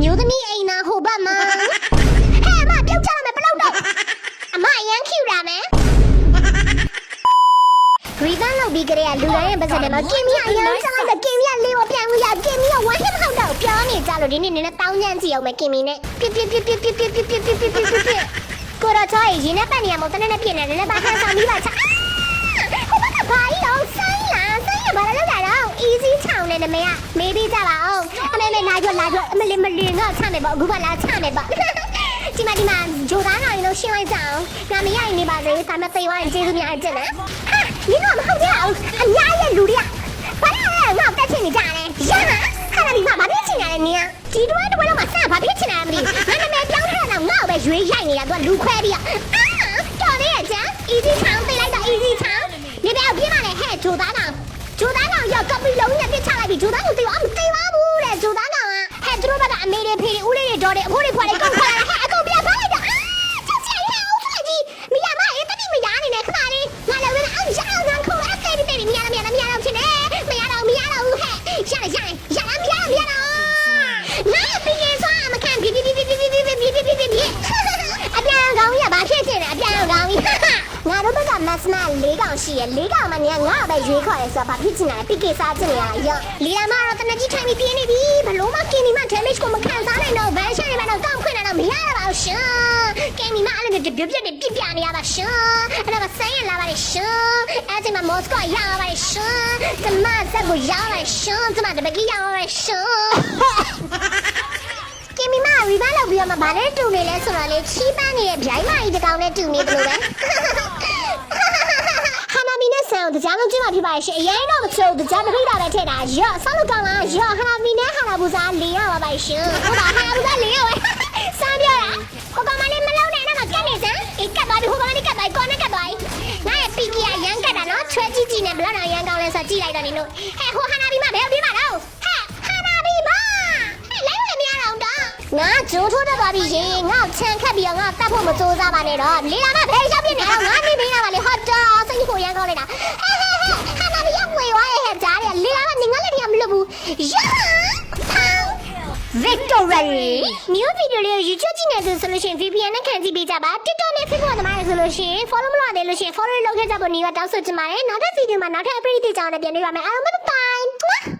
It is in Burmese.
မျိုးသမီးအိမ်နာဟိုဘက်မှာဟဲ့အမပြုတ်ကြရမယ်ဘလောက်တော့အမအရန် cute လာမယ်ရီတန်လောက်ပြီးကြတဲ့လူတိုင်းရဲ့ပါစတဲ့မှာကင်မီအရန်စားလိုက်တဲ့ကင်မီကလေးပေါ်ပြန်လို့ရကင်မီကဝမ်းနဲ့မဟုတ်တော့ပြောနေကြလို့ဒီနေ့နည်းနည်းတောင်းညံ့ကြည့်အောင်မယ်ကင်မီနဲ့ပြကိုတော့ချောရင်းနဲ့ပတ်နေရမို့တနေ့နဲ့ပြည့်နေတယ်လည်းဘာခံဆောင်ပြီးပါချဟိုဘက်ကဘာကြီးတော့ဆိုင်းလာဘာလဲလောက်တာတော့ easy ချောင်းနေတယ်မေကမေးပြီးကြပါအောင်အမေလာကြအမလေးငါချမယ်ပေါ့အခုကလာချမယ်ပေါ့ဒီမှာဂျိုသားတော်ရင်လို့ရှင်းလိုက်ကြအောင်ငါမရရင်နေပါစေဒါမှသိသွားရင်ကျေးဇူးများတင်တယ်ဟာနင်တော့မဟုတ်ကြအောင်အများရဲ့လူတွေကဘာလဲငါတက်ချင်နေကြတယ်ရဟာခါလာဒီမှာဘာဖြစ်ချင်ရလဲနင်ကဒီတွဲလုံးမှာစဘာဖြစ်ချင်ရလဲမသိငါနာမည်ပြောင်းထားတာငါ့ကိုပဲရွေးရိုက်နေတာသူကလူခွဲပြီးတော်နေရကြ easy ချောင်းသိလိုက်တော့ easy ချောင်းနေပြောင်းပြင်းပါလေဟဲ့ဂျိုသားတော်ရောက်ကပီလုံးနဲ့ပြစ်ချလိုက်ပြီဂျိုသားကိုသိအောင်မသိပါဘူးတဲ့ဂျိုသားကောင်ကဟဲ့သူတို့ဘက်ကအမေတွေဖေတွေဦးလေးတွေဒေါ်တွေအဖိုးတွေဖွာတွေကုန်ခါလာဟဲ့အကုန်ပြဖားလိုက်တာချက်ချင်ရအောင်ဆိုကြီးမရမအေးတတိမရနေနဲ့ခါလေးငါလည်းဝင်အောင်ရအောင်ငါခုံအဖေတွေမရတော့ဖြစ်နေမရတော့ဘူးဟဲ့ရမရတော့ငါပီကင်းသွားမခံပြအပြန်ကောင်းရဘာဖြစ်ချင်လဲအပြန်ကောင်းကြီးငါတို့ဘက်ကမတ်စနာ၄កောင်ရှိရ၄កောင်မှငါပဲရွေးခေါ်ရဲဆိုတော့ဘာဖြစ်ချင်လဲပီကေစားချင်ရလားရောလီယာမတော့တနကြီးထိုင်ပြီးပြင်းနေပြီဘလို့မကင်းနီမ damage ကိုမခံစားနိုင်တော့ဘန်ရှာနေမှတော့ကောင်းခွင့်တော့မရတော့ပါဘူးရှင်ကင်းနီမအဲ့လိုပြပြနေရပါရှင်အဲ့ဒါဆိုင်ရလာပါလေရှင်အဲ့ဒီမှာမော်စကိုရောက်ပါလေရှင်တမဆက်ကိုရောက်ပါရှင်တမတပကြီးရောက်ပါရှင်ကင်မီမရီဘာလောက်ပြီးတော့မှဗာလဲတူနေလဲဆိုတော့လေချီးပန်းနေတဲ့ဗျိုင်းမကြီးတကောင်နဲ့တူနေတယ်လို့ပဲဟာနာမီနဲ့ဆန်ကိုကြားလုံးကျင်းမှာဖြစ်ပါရဲ့ရှင်အရင်တော့မချိုးကြားတပိတ်တာပဲထည့်တာရော့ဆောက်လို့ကောင်းလားရော့ဟာနာမီနဲ့ဟာနာဘူစား၄ရပါပါရှင်ဟုတ်ပါဟာနာဘူစား၄ရပဲစားပြတာကိုကောင်မလေးမလုံးနဲ့တော့ကတ်နေစမ်းအေးကတ်သွားပြီဟိုကောင်မလေးကတ်သွားကောနဲ့ကတ်သွားငါရဲ့ပီကီကရမ်းကတ်တာနော်ချွဲကြီးနဲ့ဘလောက်တော့ရမ်းကောင်းလဲဆိုကြည့်လိုက်တော့နေလို့ဟဲ့ဟိုဟာနာမီမဘယ်ပြီးမှာတော့ငါဂျိုးထိုးတက်သွားပြီရေငါ့ချန်ခတ်ပြီးတော့ငါတတ်ဖို့မစိုးစားပါနဲ့တော့လေလာမဘယ်ရောက်ပြနေတော့ငါနေပေးတာပါလေဟော့တော့စိတ်ကိုရမ်းကောင်းလိုက်တာဟာနာမီရဝေသွားရဲ့ဟဲ့ကြားတယ်လေလာမနေငါလက်ထီမလွတ်ဘူးယာ Victory new video လေး YouTube ကြည့်နေသူဆိုလို့ရှိရင် VPN နဲ့ခံကြည့်ပေးကြပါ TikTok နဲ့ Facebook သမားတွေဆိုလို့ရှိရင် follow မလုပ်သေးလို့ရှိရင် follow လုပ်ခဲ့ကြဖို့နေတော့တောင်းဆိုချင်ပါတယ်နောက်ထပ် video မှာနောက်ထပ် update တွေကြောင်းလည်းပြန်တွေ့ပါမယ်အားလုံး bye bye